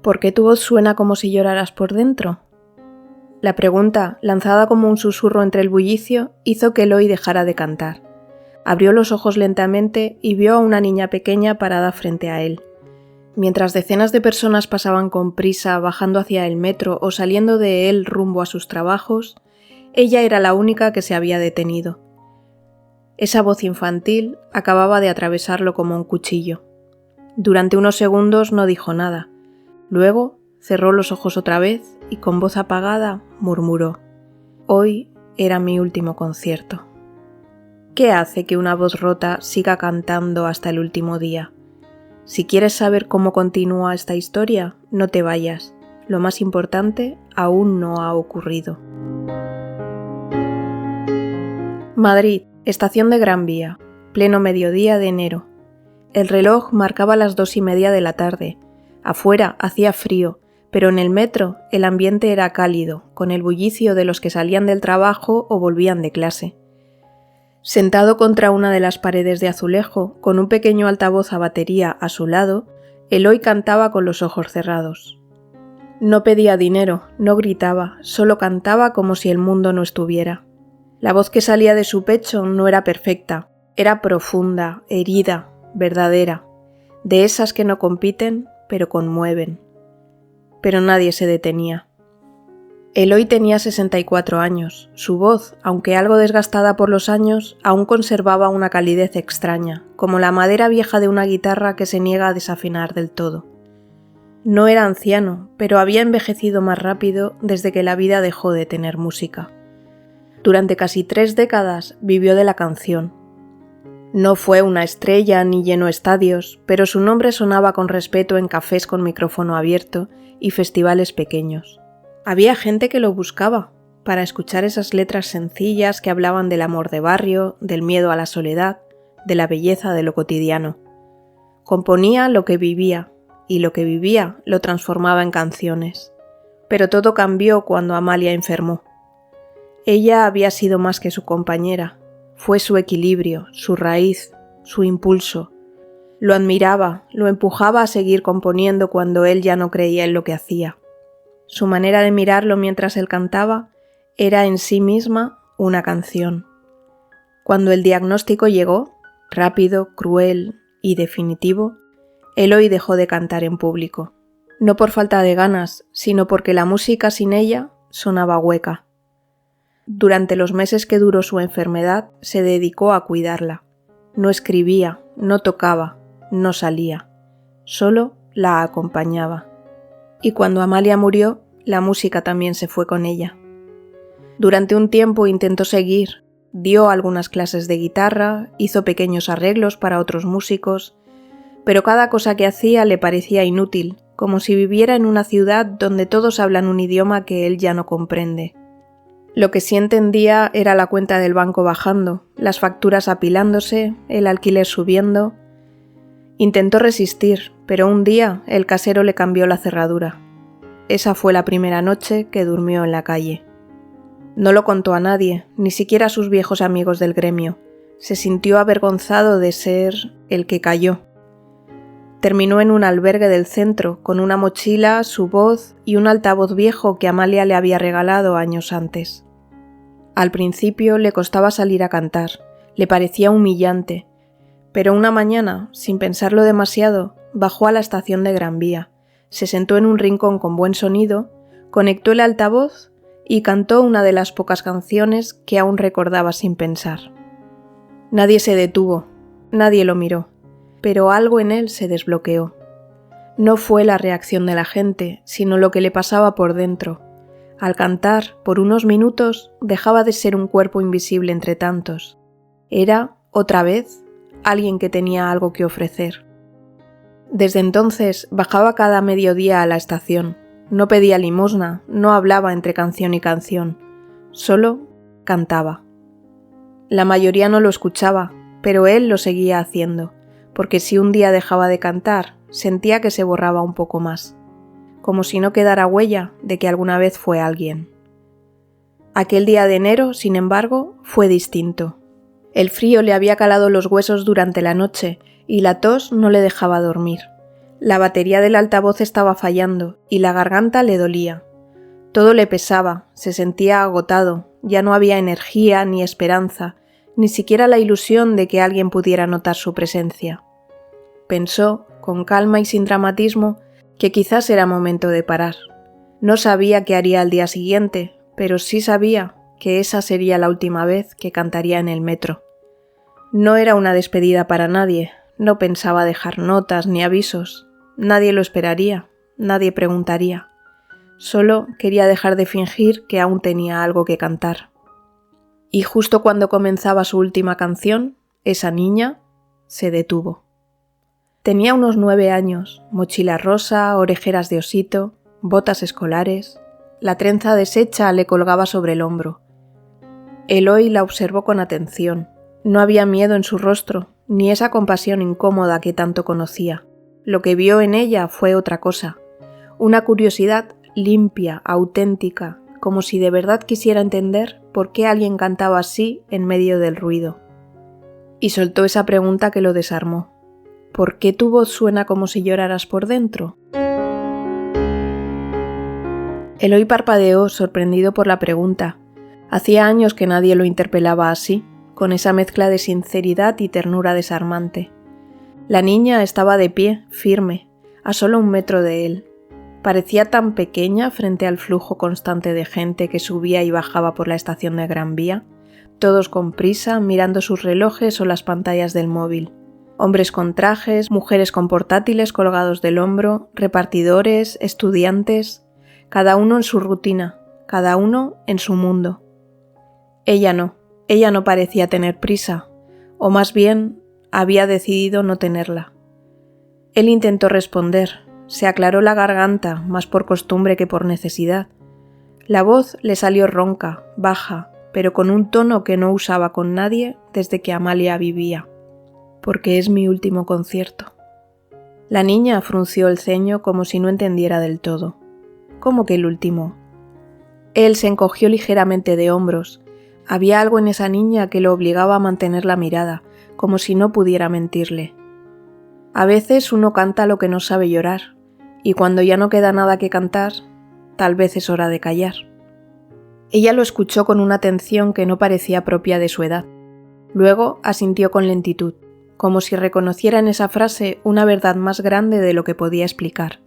¿Por qué tu voz suena como si lloraras por dentro? La pregunta, lanzada como un susurro entre el bullicio, hizo que Eloy dejara de cantar. Abrió los ojos lentamente y vio a una niña pequeña parada frente a él. Mientras decenas de personas pasaban con prisa bajando hacia el metro o saliendo de él rumbo a sus trabajos, ella era la única que se había detenido. Esa voz infantil acababa de atravesarlo como un cuchillo. Durante unos segundos no dijo nada. Luego cerró los ojos otra vez y con voz apagada murmuró: «Hoy era mi último concierto». ¿Qué hace que una voz rota siga cantando hasta el último día? Si quieres saber cómo continúa esta historia, no te vayas. Lo más importante aún no ha ocurrido. Madrid, estación de Gran Vía, pleno mediodía de enero. El reloj marcaba las 2:30 de la tarde. Afuera hacía frío, pero en el metro el ambiente era cálido, con el bullicio de los que salían del trabajo o volvían de clase. Sentado contra una de las paredes de azulejo, con un pequeño altavoz a batería a su lado, Eloy cantaba con los ojos cerrados. No pedía dinero, no gritaba, solo cantaba como si el mundo no estuviera. La voz que salía de su pecho no era perfecta, era profunda, herida, verdadera, de esas que no compiten, pero conmueven. Pero nadie se detenía. Eloy tenía 64 años. Su voz, aunque algo desgastada por los años, aún conservaba una calidez extraña, como la madera vieja de una guitarra que se niega a desafinar del todo. No era anciano, pero había envejecido más rápido desde que la vida dejó de tener música. Durante casi 3 décadas vivió de la canción. No fue una estrella ni llenó estadios, pero su nombre sonaba con respeto en cafés con micrófono abierto y festivales pequeños. Había gente que lo buscaba para escuchar esas letras sencillas que hablaban del amor de barrio, del miedo a la soledad, de la belleza de lo cotidiano. Componía lo que vivía, y lo que vivía lo transformaba en canciones. Pero todo cambió cuando Amalia enfermó. Ella había sido más que su compañera. Fue su equilibrio, su raíz, su impulso. Lo admiraba, lo empujaba a seguir componiendo cuando él ya no creía en lo que hacía. Su manera de mirarlo mientras él cantaba era en sí misma una canción. Cuando el diagnóstico llegó, rápido, cruel y definitivo, Eloy dejó de cantar en público. No por falta de ganas, sino porque la música sin ella sonaba hueca. Durante los meses que duró su enfermedad, se dedicó a cuidarla. No escribía, no tocaba, no salía. Solo la acompañaba. Y cuando Amalia murió, la música también se fue con ella. Durante un tiempo intentó seguir, dio algunas clases de guitarra, hizo pequeños arreglos para otros músicos, pero cada cosa que hacía le parecía inútil, como si viviera en una ciudad donde todos hablan un idioma que él ya no comprende. Lo que sí entendía era la cuenta del banco bajando, las facturas apilándose, el alquiler subiendo. Intentó resistir, pero un día el casero le cambió la cerradura. Esa fue la primera noche que durmió en la calle. No lo contó a nadie, ni siquiera a sus viejos amigos del gremio. Se sintió avergonzado de ser el que cayó. Terminó en un albergue del centro, con una mochila, su voz y un altavoz viejo que Amalia le había regalado años antes. Al principio le costaba salir a cantar, le parecía humillante, pero una mañana, sin pensarlo demasiado, bajó a la estación de Gran Vía, se sentó en un rincón con buen sonido, conectó el altavoz y cantó una de las pocas canciones que aún recordaba sin pensar. Nadie se detuvo, nadie lo miró, pero algo en él se desbloqueó. No fue la reacción de la gente, sino lo que le pasaba por dentro. Al cantar, por unos minutos, dejaba de ser un cuerpo invisible entre tantos. Era, otra vez, alguien que tenía algo que ofrecer. Desde entonces bajaba cada mediodía a la estación. No pedía limosna, no hablaba entre canción y canción. Solo cantaba. La mayoría no lo escuchaba, pero él lo seguía haciendo, porque si un día dejaba de cantar, sentía que se borraba un poco más, como si no quedara huella de que alguna vez fue alguien. Aquel día de enero, sin embargo, fue distinto. El frío le había calado los huesos durante la noche y la tos no le dejaba dormir. La batería del altavoz estaba fallando y la garganta le dolía. Todo le pesaba, se sentía agotado, ya no había energía ni esperanza, ni siquiera la ilusión de que alguien pudiera notar su presencia. Pensó, con calma y sin dramatismo, que quizás era momento de parar. No sabía qué haría al día siguiente, pero sí sabía que esa sería la última vez que cantaría en el metro. No era una despedida para nadie, no pensaba dejar notas ni avisos, nadie lo esperaría, nadie preguntaría. Solo quería dejar de fingir que aún tenía algo que cantar. Y justo cuando comenzaba su última canción, esa niña se detuvo. Tenía unos 9 años, mochila rosa, orejeras de osito, botas escolares. La trenza deshecha le colgaba sobre el hombro. Eloy la observó con atención. No había miedo en su rostro, ni esa compasión incómoda que tanto conocía. Lo que vio en ella fue otra cosa. Una curiosidad limpia, auténtica, como si de verdad quisiera entender por qué alguien cantaba así en medio del ruido. Y soltó esa pregunta que lo desarmó. ¿Por qué tu voz suena como si lloraras por dentro? Eloy parpadeó, sorprendido por la pregunta. Hacía años que nadie lo interpelaba así, con esa mezcla de sinceridad y ternura desarmante. La niña estaba de pie, firme, a solo 1 metro de él. Parecía tan pequeña frente al flujo constante de gente que subía y bajaba por la estación de Gran Vía, todos con prisa, mirando sus relojes o las pantallas del móvil. Hombres con trajes, mujeres con portátiles colgados del hombro, repartidores, estudiantes, cada uno en su rutina, cada uno en su mundo. Ella no parecía tener prisa, o más bien había decidido no tenerla. Él intentó responder, se aclaró la garganta, más por costumbre que por necesidad. La voz le salió ronca, baja, pero con un tono que no usaba con nadie desde que Amalia vivía. Porque es mi último concierto. La niña frunció el ceño como si no entendiera del todo. ¿Cómo que el último? Él se encogió ligeramente de hombros. Había algo en esa niña que lo obligaba a mantener la mirada, como si no pudiera mentirle. A veces uno canta lo que no sabe llorar, y cuando ya no queda nada que cantar, tal vez es hora de callar. Ella lo escuchó con una atención que no parecía propia de su edad. Luego asintió con lentitud, como si reconociera en esa frase una verdad más grande de lo que podía explicar.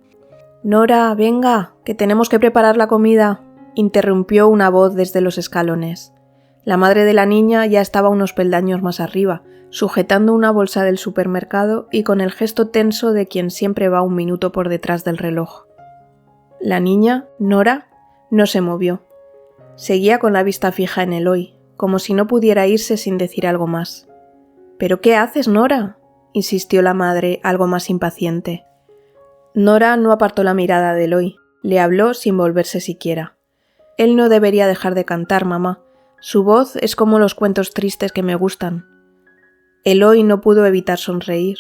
«Nora, venga, que tenemos que preparar la comida», interrumpió una voz desde los escalones. La madre de la niña ya estaba unos peldaños más arriba, sujetando una bolsa del supermercado y con el gesto tenso de quien siempre va 1 minuto por detrás del reloj. La niña, Nora, no se movió. Seguía con la vista fija en Eloy, como si no pudiera irse sin decir algo más. «¿Pero qué haces, Nora?», insistió la madre, algo más impaciente. Nora no apartó la mirada de Eloy, le habló sin volverse siquiera. «Él no debería dejar de cantar, mamá. Su voz es como los cuentos tristes que me gustan». Eloy no pudo evitar sonreír.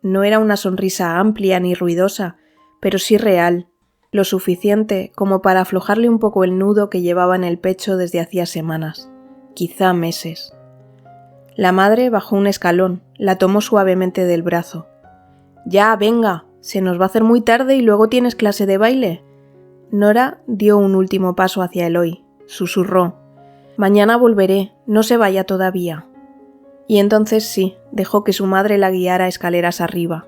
No era una sonrisa amplia ni ruidosa, pero sí real, lo suficiente como para aflojarle un poco el nudo que llevaba en el pecho desde hacía semanas, quizá meses. La madre bajó un escalón, la tomó suavemente del brazo. «Ya, venga, se nos va a hacer muy tarde y luego tienes clase de baile». Nora dio un último paso hacia Eloy, susurró: «Mañana volveré, no se vaya todavía». Y entonces sí, dejó que su madre la guiara escaleras arriba.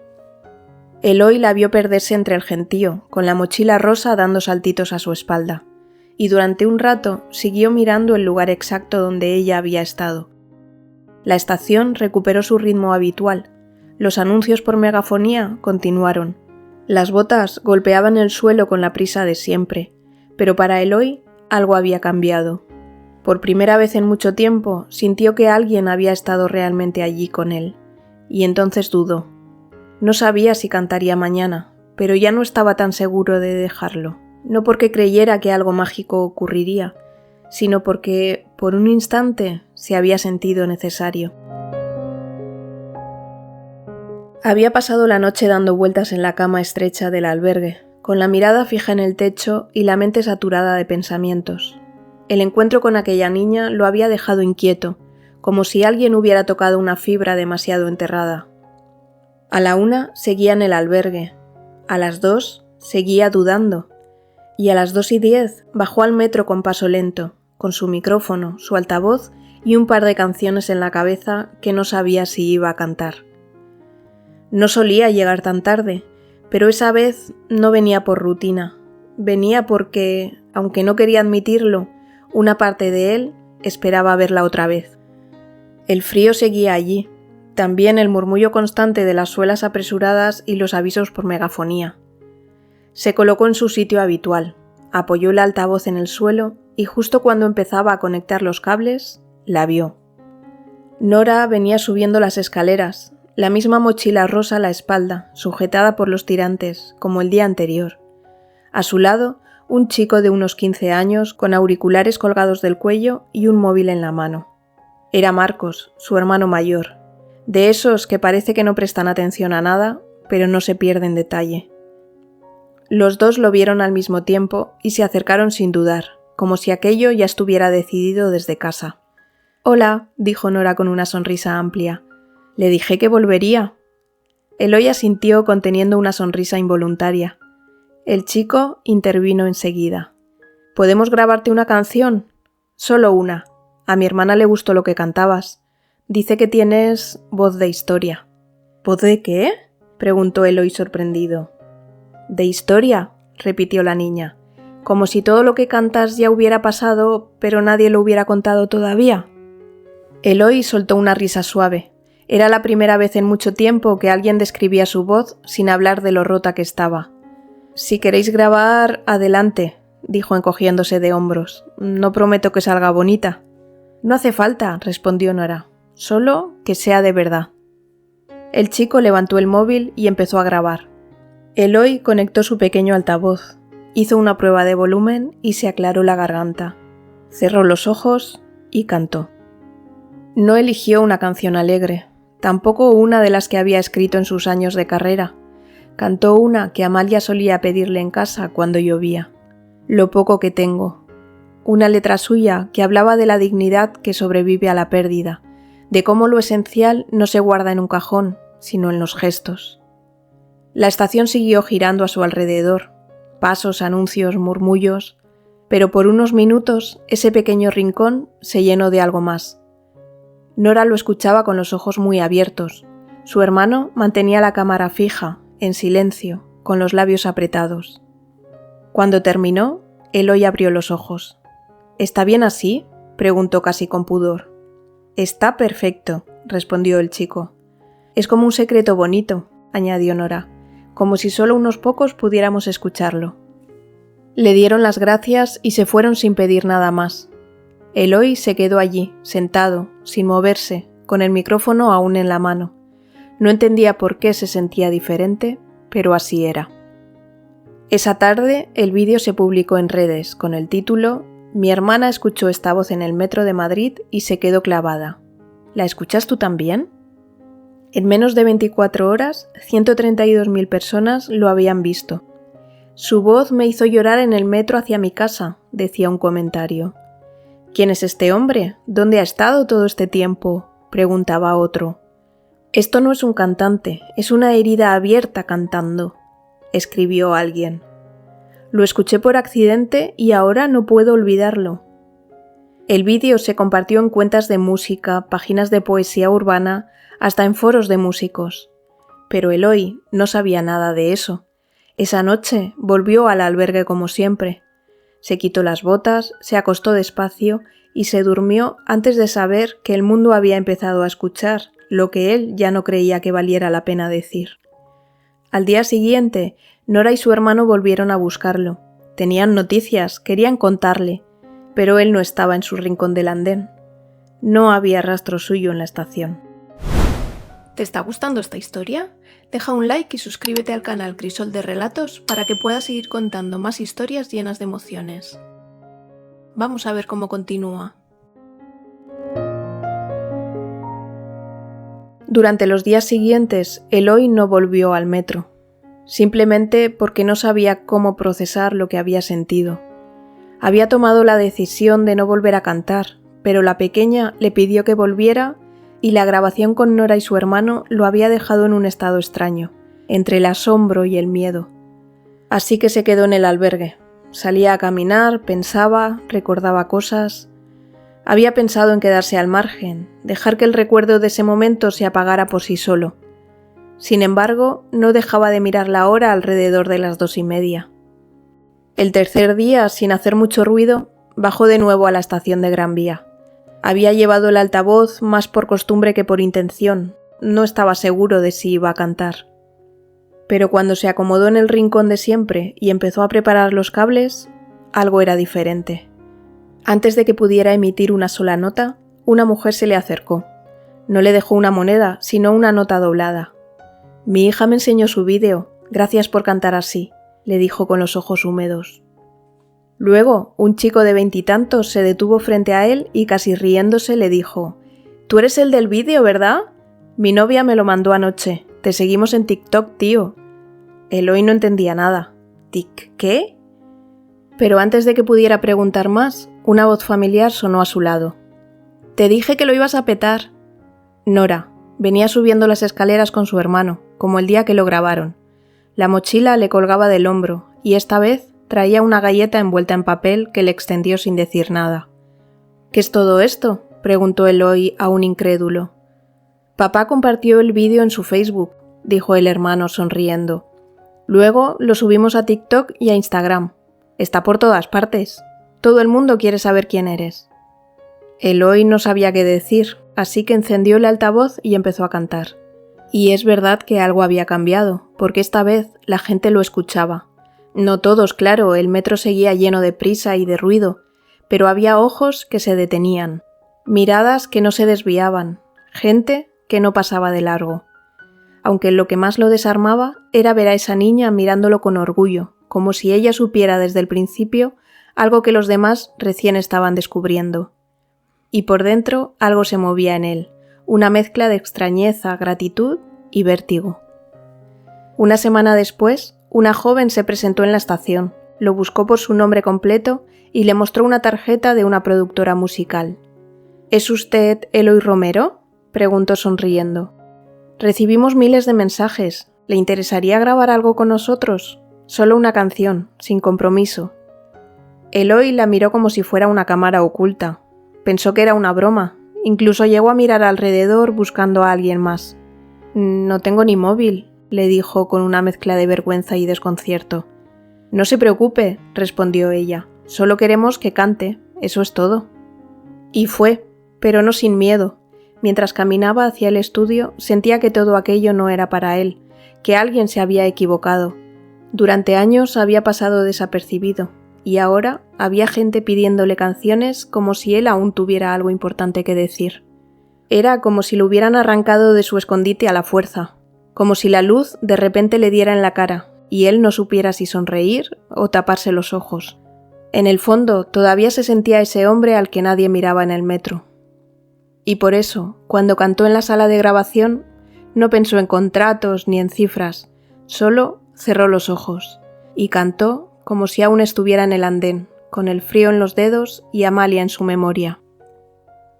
Eloy la vio perderse entre el gentío, con la mochila rosa dando saltitos a su espalda, y durante un rato siguió mirando el lugar exacto donde ella había estado. La estación recuperó su ritmo habitual. Los anuncios por megafonía continuaron. Las botas golpeaban el suelo con la prisa de siempre, pero para Eloy algo había cambiado. Por primera vez en mucho tiempo sintió que alguien había estado realmente allí con él, y entonces dudó. No sabía si cantaría mañana, pero ya no estaba tan seguro de dejarlo, no porque creyera que algo mágico ocurriría, sino porque, por un instante, se había sentido necesario. Había pasado la noche dando vueltas en la cama estrecha del albergue, con la mirada fija en el techo y la mente saturada de pensamientos. El encuentro con aquella niña lo había dejado inquieto, como si alguien hubiera tocado una fibra demasiado enterrada. A la 1 seguía en el albergue. A las 2 seguía dudando, y a las 2:10 bajó al metro con paso lento, con su micrófono, su altavoz y un par de canciones en la cabeza que no sabía si iba a cantar. No solía llegar tan tarde, pero esa vez no venía por rutina, venía porque, aunque no quería admitirlo, una parte de él esperaba verla otra vez. El frío seguía allí, también el murmullo constante de las suelas apresuradas y los avisos por megafonía. Se colocó en su sitio habitual, apoyó el altavoz en el suelo y justo cuando empezaba a conectar los cables, la vio. Nora venía subiendo las escaleras, la misma mochila rosa a la espalda, sujetada por los tirantes, como el día anterior. A su lado, un chico de unos 15 años con auriculares colgados del cuello y un móvil en la mano. Era Marcos, su hermano mayor, de esos que parece que no prestan atención a nada, pero no se pierden detalle. Los dos lo vieron al mismo tiempo y se acercaron sin dudar, como si aquello ya estuviera decidido desde casa. «Hola», dijo Nora con una sonrisa amplia. «Le dije que volvería». Eloy asintió conteniendo una sonrisa involuntaria. El chico intervino enseguida. «¿Podemos grabarte una canción?» «Solo una. A mi hermana le gustó lo que cantabas. Dice que tienes voz de historia». «¿Voz de qué?», preguntó Eloy sorprendido. «De historia», repitió la niña, «como si todo lo que cantas ya hubiera pasado, pero nadie lo hubiera contado todavía». Eloy soltó una risa suave. Era la primera vez en mucho tiempo que alguien describía su voz sin hablar de lo rota que estaba. «Si queréis grabar, adelante», dijo encogiéndose de hombros. «No prometo que salga bonita». «No hace falta», respondió Nora. «Solo que sea de verdad». El chico levantó el móvil y empezó a grabar. Eloy conectó su pequeño altavoz, hizo una prueba de volumen y se aclaró la garganta. Cerró los ojos y cantó. No eligió una canción alegre, tampoco una de las que había escrito en sus años de carrera. Cantó una que Amalia solía pedirle en casa cuando llovía. «Lo poco que tengo». Una letra suya que hablaba de la dignidad que sobrevive a la pérdida, de cómo lo esencial no se guarda en un cajón, sino en los gestos. La estación siguió girando a su alrededor, pasos, anuncios, murmullos, pero por unos minutos ese pequeño rincón se llenó de algo más. Nora lo escuchaba con los ojos muy abiertos. Su hermano mantenía la cámara fija, en silencio, con los labios apretados. Cuando terminó, Eloy abrió los ojos. «¿Está bien así?», preguntó casi con pudor. «Está perfecto», respondió el chico. «Es como un secreto bonito», añadió Nora, «como si solo unos pocos pudiéramos escucharlo». Le dieron las gracias y se fueron sin pedir nada más. Eloy se quedó allí, sentado, sin moverse, con el micrófono aún en la mano. No entendía por qué se sentía diferente, pero así era. Esa tarde el vídeo se publicó en redes con el título «Mi hermana escuchó esta voz en el metro de Madrid y se quedó clavada. ¿La escuchas tú también?». En menos de 24 horas, 132.000 personas lo habían visto. «Su voz me hizo llorar en el metro hacia mi casa», decía un comentario. «¿Quién es este hombre? ¿Dónde ha estado todo este tiempo?», preguntaba otro. «Esto no es un cantante, es una herida abierta cantando», escribió alguien. «Lo escuché por accidente y ahora no puedo olvidarlo». El vídeo se compartió en cuentas de música, páginas de poesía urbana, hasta en foros de músicos. Pero Eloy no sabía nada de eso. Esa noche volvió al albergue como siempre. Se quitó las botas, se acostó despacio y se durmió antes de saber que el mundo había empezado a escuchar lo que él ya no creía que valiera la pena decir. Al día siguiente, Nora y su hermano volvieron a buscarlo. Tenían noticias, querían contarle, pero él no estaba en su rincón del andén. No había rastro suyo en la estación. ¿Te está gustando esta historia? Deja un like y suscríbete al canal Crisol de Relatos para que puedas seguir contando más historias llenas de emociones. Vamos a ver cómo continúa. Durante los días siguientes, Eloy no volvió al metro, simplemente porque no sabía cómo procesar lo que había sentido. Había tomado la decisión de no volver a cantar, pero la pequeña le pidió que volviera y la grabación con Nora y su hermano lo había dejado en un estado extraño, entre el asombro y el miedo, Así que se quedó en el albergue. Salía a caminar, pensaba, recordaba cosas. Había pensado en quedarse al margen, dejar que el recuerdo de ese momento se apagara por sí solo. Sin embargo, no dejaba de mirar la hora alrededor de las 2:30. El tercer día, sin hacer mucho ruido, bajó de nuevo a la estación de Gran Vía. Había llevado el altavoz más por costumbre que por intención. No estaba seguro de si iba a cantar. Pero cuando se acomodó en el rincón de siempre y empezó a preparar los cables, algo era diferente. Antes de que pudiera emitir una sola nota, una mujer se le acercó. No le dejó una moneda, sino una nota doblada. «Mi hija me enseñó su vídeo. Gracias por cantar así», le dijo con los ojos húmedos. Luego, un chico de 20 y tantos se detuvo frente a él y casi riéndose le dijo: «¿Tú eres el del vídeo, verdad? Mi novia me lo mandó anoche. Te seguimos en TikTok, tío». Eloy no entendía nada. ¿Qué? Pero antes de que pudiera preguntar más, una voz familiar sonó a su lado. «Te dije que lo ibas a petar». Nora venía subiendo las escaleras con su hermano, como el día que lo grabaron. La mochila le colgaba del hombro y esta vez traía una galleta envuelta en papel que le extendió sin decir nada. «¿Qué es todo esto?», preguntó Eloy aún incrédulo. «Papá compartió el vídeo en su Facebook», dijo el hermano sonriendo. «Luego lo subimos a TikTok y a Instagram. Está por todas partes. Todo el mundo quiere saber quién eres». Eloy no sabía qué decir, así que encendió el altavoz y empezó a cantar. Y es verdad que algo había cambiado, porque esta vez la gente lo escuchaba. No todos, claro, el metro seguía lleno de prisa y de ruido, pero había ojos que se detenían, miradas que no se desviaban, gente que no pasaba de largo. Aunque lo que más lo desarmaba era ver a esa niña mirándolo con orgullo, como si ella supiera desde el principio algo que los demás recién estaban descubriendo. Y por dentro algo se movía en él, una mezcla de extrañeza, gratitud y vértigo. Una semana después, una joven se presentó en la estación, lo buscó por su nombre completo y le mostró una tarjeta de una productora musical. «¿Es usted Eloy Romero?», preguntó sonriendo. «Recibimos miles de mensajes. ¿Le interesaría grabar algo con nosotros? Solo una canción, sin compromiso». Eloy la miró como si fuera una cámara oculta. Pensó que era una broma. Incluso llegó a mirar alrededor buscando a alguien más. «No tengo ni móvil», le dijo con una mezcla de vergüenza y desconcierto. «No se preocupe», respondió ella. «Solo queremos que cante, eso es todo». Y fue, pero no sin miedo. Mientras caminaba hacia el estudio, sentía que todo aquello no era para él, que alguien se había equivocado. Durante años había pasado desapercibido, y ahora había gente pidiéndole canciones como si él aún tuviera algo importante que decir. Era como si lo hubieran arrancado de su escondite a la fuerza, como si la luz de repente le diera en la cara, y él no supiera si sonreír o taparse los ojos. En el fondo todavía se sentía ese hombre al que nadie miraba en el metro. Y por eso, cuando cantó en la sala de grabación, no pensó en contratos ni en cifras, solo cerró los ojos y cantó como si aún estuviera en el andén, con el frío en los dedos y Amalia en su memoria.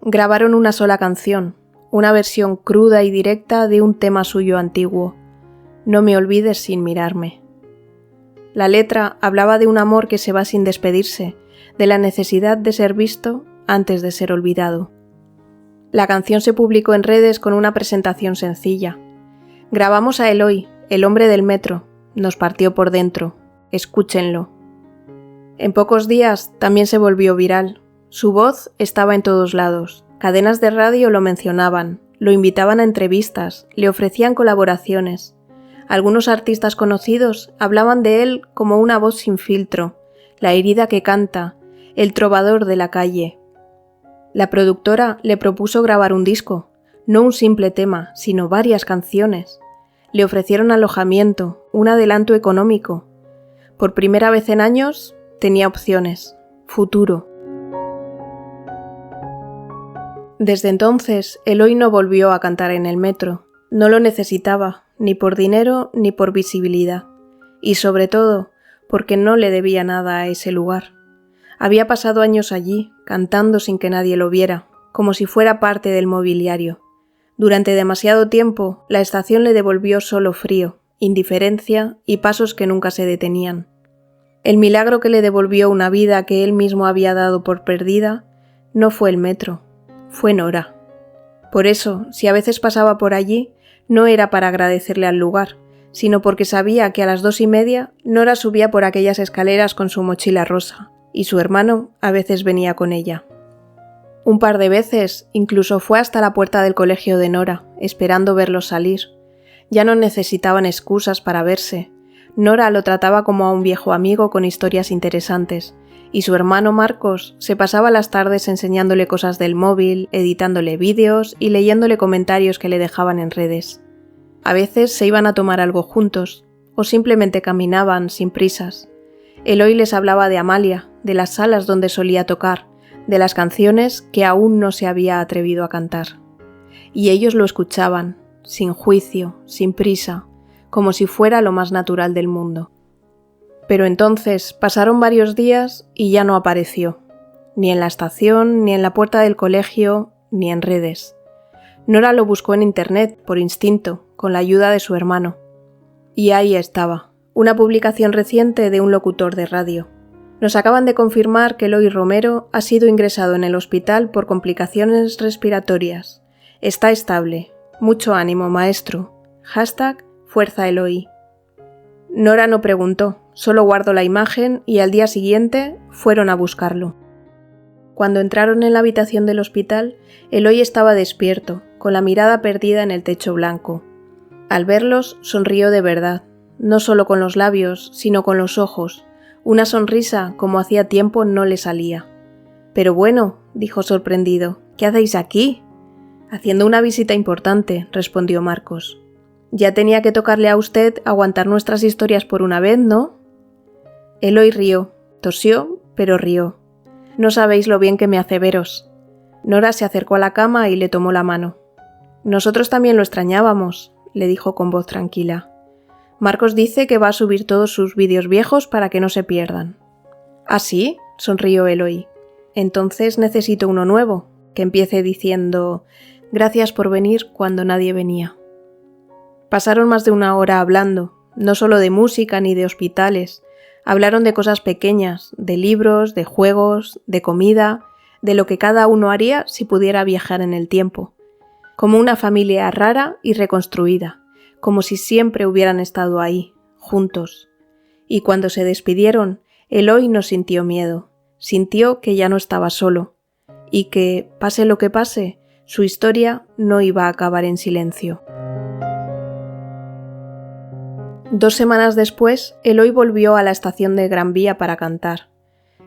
Grabaron una sola canción, una versión cruda y directa de un tema suyo antiguo, «No me olvides sin mirarme». La letra hablaba de un amor que se va sin despedirse, de la necesidad de ser visto antes de ser olvidado. La canción se publicó en redes con una presentación sencilla. «Grabamos a Eloy, el hombre del metro. Nos partió por dentro. Escúchenlo». En pocos días también se volvió viral. Su voz estaba en todos lados. Cadenas de radio lo mencionaban, lo invitaban a entrevistas, le ofrecían colaboraciones. Algunos artistas conocidos hablaban de él como una voz sin filtro, la herida que canta, el trovador de la calle. La productora le propuso grabar un disco, no un simple tema, sino varias canciones. Le ofrecieron alojamiento, un adelanto económico. Por primera vez en años, tenía opciones, futuro. Desde entonces, Eloy no volvió a cantar en el metro. No lo necesitaba, ni por dinero ni por visibilidad. Y sobre todo, porque no le debía nada a ese lugar. Había pasado años allí, cantando sin que nadie lo viera, como si fuera parte del mobiliario. Durante demasiado tiempo, la estación le devolvió solo frío, indiferencia y pasos que nunca se detenían. El milagro que le devolvió una vida que él mismo había dado por perdida no fue el metro, fue Nora. Por eso, si a veces pasaba por allí, no era para agradecerle al lugar, sino porque sabía que a las 2:30 Nora subía por aquellas escaleras con su mochila rosa, y su hermano a veces venía con ella. Un par de veces incluso fue hasta la puerta del colegio de Nora, esperando verlos salir. Ya no necesitaban excusas para verse. Nora lo trataba como a un viejo amigo con historias interesantes, y su hermano Marcos se pasaba las tardes enseñándole cosas del móvil, editándole vídeos y leyéndole comentarios que le dejaban en redes. A veces se iban a tomar algo juntos, o simplemente caminaban sin prisas. Eloy les hablaba de Amalia, de las salas donde solía tocar, de las canciones que aún no se había atrevido a cantar. Y ellos lo escuchaban, sin juicio, sin prisa, como si fuera lo más natural del mundo. Pero entonces pasaron varios días y ya no apareció, ni en la estación, ni en la puerta del colegio, ni en redes. Nora lo buscó en internet, por instinto, con la ayuda de su hermano. Y ahí estaba, una publicación reciente de un locutor de radio. Nos acaban de confirmar que Eloy Romero ha sido ingresado en el hospital por complicaciones respiratorias. Está estable. Mucho ánimo, maestro. #Fuerza Eloy. Nora no preguntó, solo guardó la imagen y al día siguiente fueron a buscarlo. Cuando entraron en la habitación del hospital, Eloy estaba despierto, con la mirada perdida en el techo blanco. Al verlos, sonrió de verdad, no solo con los labios, sino con los ojos. Una sonrisa como hacía tiempo no le salía. «Pero bueno», dijo sorprendido, «¿qué hacéis aquí?» «Haciendo una visita importante», respondió Marcos. «Ya tenía que tocarle a usted aguantar nuestras historias por una vez, ¿no?» Eloy rió, tosió, pero rió. «No sabéis lo bien que me hace veros». Nora se acercó a la cama y le tomó la mano. «Nosotros también lo extrañábamos», le dijo con voz tranquila. «Marcos dice que va a subir todos sus vídeos viejos para que no se pierdan». «¿Ah, sí?», sonrió Eloy. «Entonces necesito uno nuevo, que empiece diciendo «Gracias por venir cuando nadie venía». Pasaron más de una hora hablando, no solo de música ni de hospitales. Hablaron de cosas pequeñas, de libros, de juegos, de comida, de lo que cada uno haría si pudiera viajar en el tiempo. Como una familia rara y reconstruida, como si siempre hubieran estado ahí, juntos. Y cuando se despidieron, Eloy no sintió miedo, sintió que ya no estaba solo, y que, pase lo que pase, su historia no iba a acabar en silencio. 2 semanas después, Eloy volvió a la estación de Gran Vía para cantar.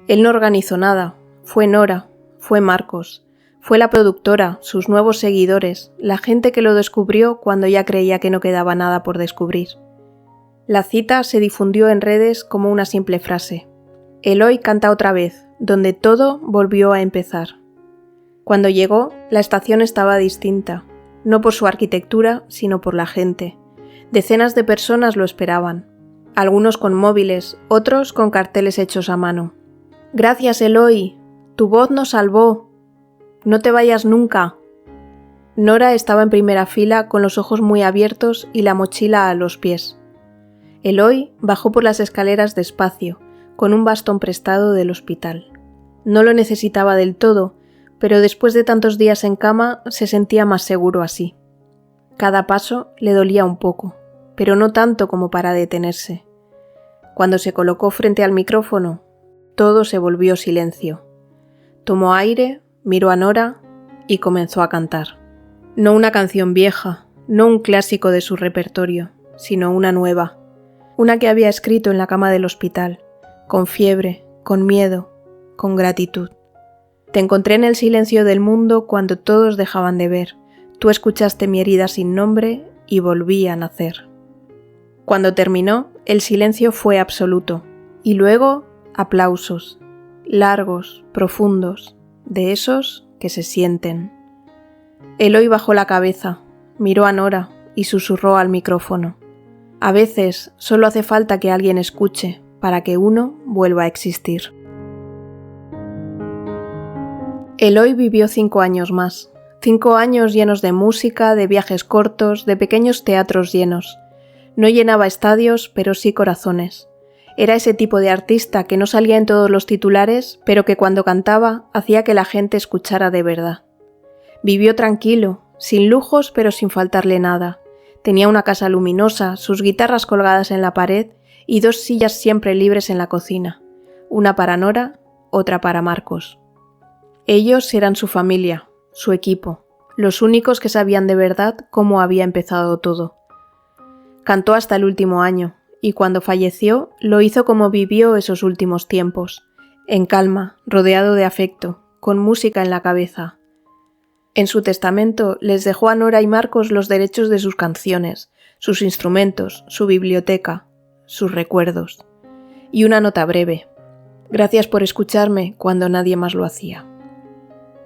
Él no organizó nada, fue Nora, fue Marcos, fue la productora, sus nuevos seguidores, la gente que lo descubrió cuando ya creía que no quedaba nada por descubrir. La cita se difundió en redes como una simple frase. Eloy canta otra vez, donde todo volvió a empezar. Cuando llegó, la estación estaba distinta, no por su arquitectura, sino por la gente. Decenas de personas lo esperaban, algunos con móviles, otros con carteles hechos a mano. «Gracias, Eloy, tu voz nos salvó. No te vayas nunca». Nora estaba en primera fila con los ojos muy abiertos y la mochila a los pies. Eloy bajó por las escaleras despacio, con un bastón prestado del hospital. No lo necesitaba del todo, pero después de tantos días en cama se sentía más seguro así. Cada paso le dolía un poco, pero no tanto como para detenerse. Cuando se colocó frente al micrófono, todo se volvió silencio. Tomó aire, miró a Nora y comenzó a cantar. No una canción vieja, no un clásico de su repertorio, sino una nueva. Una que había escrito en la cama del hospital, con fiebre, con miedo, con gratitud. Te encontré en el silencio del mundo cuando todos dejaban de ver. Tú escuchaste mi herida sin nombre y volví a nacer. Cuando terminó, el silencio fue absoluto. Y luego, aplausos. Largos, profundos, de esos que se sienten. Eloy bajó la cabeza, miró a Nora y susurró al micrófono. A veces solo hace falta que alguien escuche para que uno vuelva a existir. Eloy vivió 5 años más. 5 años llenos de música, de viajes cortos, de pequeños teatros llenos. No llenaba estadios, pero sí corazones. Era ese tipo de artista que no salía en todos los titulares, pero que cuando cantaba hacía que la gente escuchara de verdad. Vivió tranquilo, sin lujos pero sin faltarle nada. Tenía una casa luminosa, sus guitarras colgadas en la pared y 2 sillas siempre libres en la cocina. Una para Nora, otra para Marcos. Ellos eran su familia, su equipo, los únicos que sabían de verdad cómo había empezado todo. Cantó hasta el último año, y cuando falleció lo hizo como vivió esos últimos tiempos, en calma, rodeado de afecto, con música en la cabeza. En su testamento les dejó a Nora y Marcos los derechos de sus canciones, sus instrumentos, su biblioteca, sus recuerdos. Y una nota breve. Gracias por escucharme cuando nadie más lo hacía.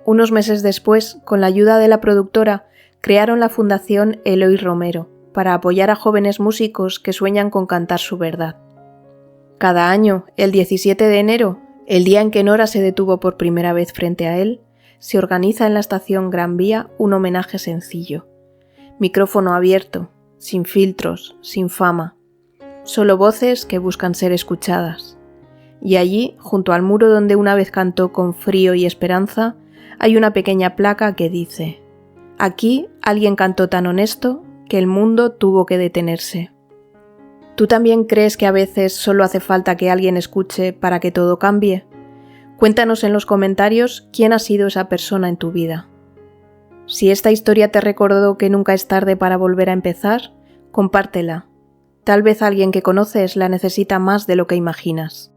Unos meses después, con la ayuda de la productora, crearon la Fundación Eloy Romero, para apoyar a jóvenes músicos que sueñan con cantar su verdad. Cada año, el 17 de enero, el día en que Nora se detuvo por primera vez frente a él, se organiza en la estación Gran Vía un homenaje sencillo. Micrófono abierto, sin filtros, sin fama. Solo voces que buscan ser escuchadas. Y allí, junto al muro donde una vez cantó con frío y esperanza, hay una pequeña placa que dice: «Aquí alguien cantó tan honesto que el mundo tuvo que detenerse». ¿Tú también crees que a veces solo hace falta que alguien escuche para que todo cambie? Cuéntanos en los comentarios quién ha sido esa persona en tu vida. Si esta historia te recordó que nunca es tarde para volver a empezar, compártela. Tal vez alguien que conoces la necesita más de lo que imaginas.